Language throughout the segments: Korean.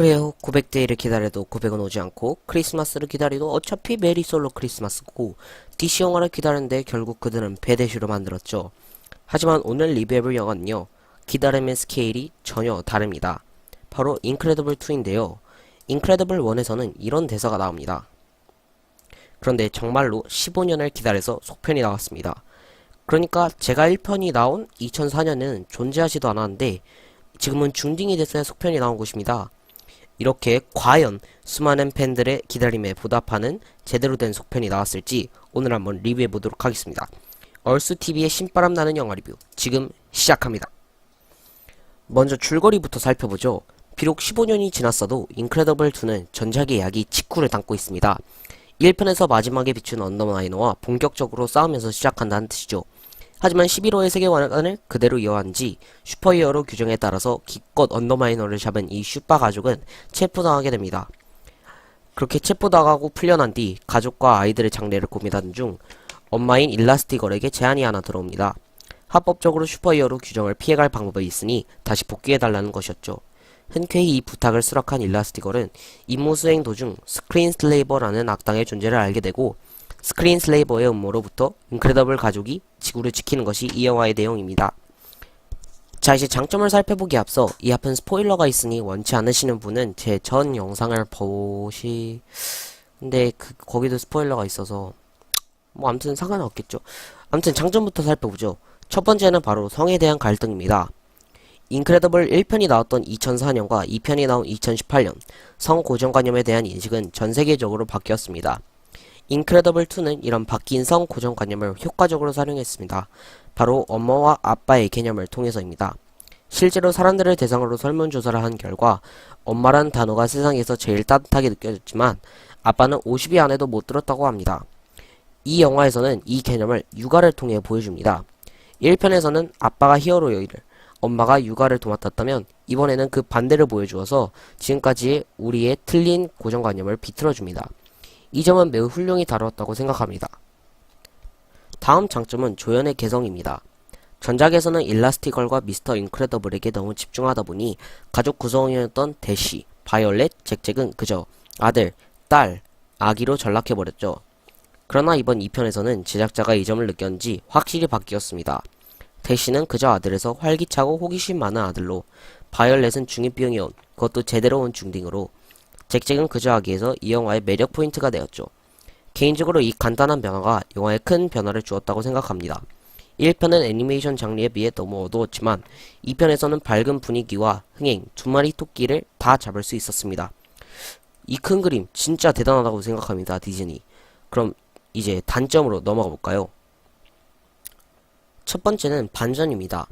그래요. 900데이를 기다려도 900은 오지 않고 크리스마스를 기다려도 어차피 메리 솔로 크리스마스고 DC 영화를 기다렸는데 결국 그들은 배대시로 만들었죠. 하지만 오늘 리뷰해볼 영화는요. 기다림의 스케일이 전혀 다릅니다. 바로 인크레더블 2인데요. 인크레더블 1에서는 이런 대사가 나옵니다. 그런데 정말로 15년을 기다려서 속편이 나왔습니다. 그러니까 제가 1편이 나온 2004년에는 존재하지도 않았는데 지금은 중딩이 됐어야 속편이 나온 것입니다. 이렇게 과연 수많은 팬들의 기다림에 보답하는 제대로 된 속편이 나왔을지 오늘 한번 리뷰해보도록 하겠습니다. 얼쑤TV의 신바람 나는 영화 리뷰 지금 시작합니다. 먼저 줄거리부터 살펴보죠. 비록 15년이 지났어도 인크레더블2는 전작의 이야기 직후를 담고 있습니다. 1편에서 마지막에 비춘 언더마이너와 본격적으로 싸우면서 시작한다는 뜻이죠. 하지만 11호의 세계관을 그대로 이어한지 슈퍼히어로 규정에 따라서 기껏 언더마이너를 잡은 이 슈퍼 가족은 체포당하게 됩니다. 그렇게 체포당하고 풀려난 뒤 가족과 아이들의 장래를 고민하는 중 엄마인 일라스티걸에게 제안이 하나 들어옵니다. 합법적으로 슈퍼히어로 규정을 피해갈 방법이 있으니 다시 복귀해달라는 것이었죠. 흔쾌히 이 부탁을 수락한 일라스티걸은 임무 수행 도중 스크린 슬레이버라는 악당의 존재를 알게 되고 스크린 슬레이버의 음모로부터 인크레더블 가족이 지구를 지키는 것이 이 영화의 내용입니다. 자, 이제 장점을 살펴보기 앞서 이 앞은 스포일러가 있으니 원치 않으시는 분은 제 전 영상을 근데 거기도 스포일러가 있어서 뭐 아무튼 상관은 없겠죠. 아무튼 장점부터 살펴보죠. 첫 번째는 바로 성에 대한 갈등입니다. 인크레더블 1편이 나왔던 2004년과 2편이 나온 2018년 성 고정관념에 대한 인식은 전 세계적으로 바뀌었습니다. 인크레더블2는 이런 바뀐 성 고정관념을 효과적으로 활용했습니다. 바로 엄마와 아빠의 개념을 통해서입니다. 실제로 사람들을 대상으로 설문조사를 한 결과 엄마란 단어가 세상에서 제일 따뜻하게 느껴졌지만 아빠는 50이 안 해도 못 들었다고 합니다. 이 영화에서는 이 개념을 육아를 통해 보여줍니다. 1편에서는 아빠가 히어로의 일을, 엄마가 육아를 도맡았다면 이번에는 그 반대를 보여주어서 지금까지의 우리의 틀린 고정관념을 비틀어줍니다. 이 점은 매우 훌륭히 다루었다고 생각합니다. 다음 장점은 조연의 개성입니다. 전작에서는 일라스티걸과 미스터 인크레더블에게 너무 집중하다 보니 가족 구성원이었던 대시, 바이올렛, 잭잭은 그저 아들, 딸, 아기로 전락해버렸죠. 그러나 이번 2편에서는 제작자가 이 점을 느꼈는지 확실히 바뀌었습니다. 대시는 그저 아들에서 활기차고 호기심 많은 아들로, 바이올렛은 중2병이 온, 그것도 제대로 온 중딩으로, 잭잭은 그저 아기에서 이 영화의 매력 포인트가 되었죠. 개인적으로 이 간단한 변화가 영화에 큰 변화를 주었다고 생각합니다. 1편은 애니메이션 장르에 비해 너무 어두웠지만 2편에서는 밝은 분위기와 흥행, 두 마리 토끼를 다 잡을 수 있었습니다. 이 큰 그림 진짜 대단하다고 생각합니다. 디즈니. 그럼 이제 단점으로 넘어가 볼까요? 첫 번째는 반전입니다.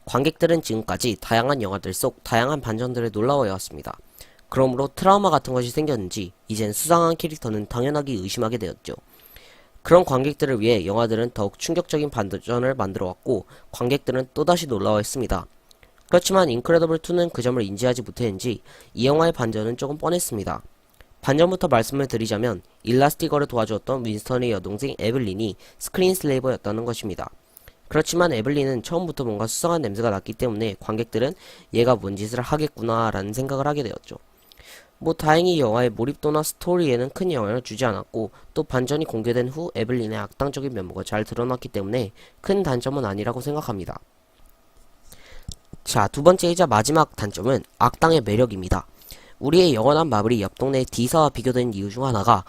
관객들은 지금까지 다양한 영화들 속 다양한 반전들에 놀라워해왔습니다. 그러므로 트라우마 같은 것이 생겼는지 이젠 수상한 캐릭터는 당연하게 의심하게 되었죠. 그런 관객들을 위해 영화들은 더욱 충격적인 반전을 만들어왔고 관객들은 또다시 놀라워했습니다. 그렇지만 인크레더블2는 그 점을 인지하지 못했는지 이 영화의 반전은 조금 뻔했습니다. 반전부터 말씀을 드리자면 일라스티걸을 도와주었던 윈스턴의 여동생 에블린이 스크린 슬레이버였다는 것입니다. 그렇지만 에블린은 처음부터 뭔가 수상한 냄새가 났기 때문에 관객들은 얘가 뭔 짓을 하겠구나 라는 생각을 하게 되었죠. 뭐 다행히 영화의 몰입도나 스토리에는 큰 영향을 주지 않았고 또 반전이 공개된 후 에블린의 악당적인 면모가 잘 드러났기 때문에 큰 단점은 아니라고 생각합니다. 자, 두 번째이자 마지막 단점은 악당의 매력입니다. 우리의 영원한 마블이 옆 동네 디사와 비교된 이유 중 하나가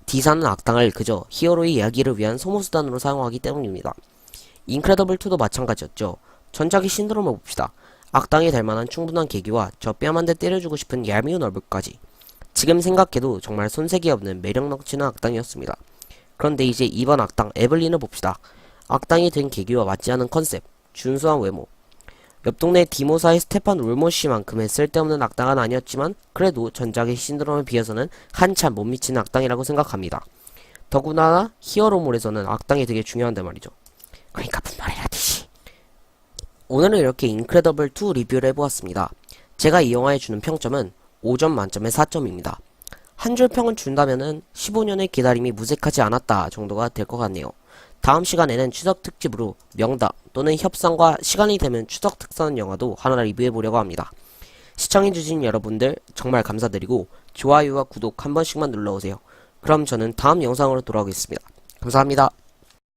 디사는 악당을 그저 히어로의 이야기를 위한 소모수단으로 사용하기 때문입니다. 인크레더블2도 마찬가지였죠. 전작의 신드롬을 봅시다. 악당이 될 만한 충분한 계기와 저 뺨 한 대 때려주고 싶은 얄미운 얼굴까지. 지금 생각해도 정말 손색이 없는 매력 넘치는 악당이었습니다. 그런데 이제 이번 악당 에블린을 봅시다. 악당이 된 계기와 맞지 않은 컨셉, 준수한 외모. 옆 동네 디모사의 스테판 울모씨만큼의 쓸데없는 악당은 아니었지만 그래도 전작의 신드롬에 비해서는 한참 못 미치는 악당이라고 생각합니다. 더구나 히어로물에서는 악당이 되게 중요한데 말이죠. 그러니까 분말이라 DC. 오늘은 이렇게 인크레더블2 리뷰를 해보았습니다. 제가 이 영화에 주는 평점은 5점 만점에 4점입니다. 한 줄 평을 준다면은 15년의 기다림이 무색하지 않았다 정도가 될 것 같네요. 다음 시간에는 추석 특집으로 명담 또는 협상과 시간이 되면 추석 특선 영화도 하나 리뷰해보려고 합니다. 시청해주신 여러분들 정말 감사드리고 좋아요와 구독 한 번씩만 눌러오세요. 그럼 저는 다음 영상으로 돌아오겠습니다. 감사합니다.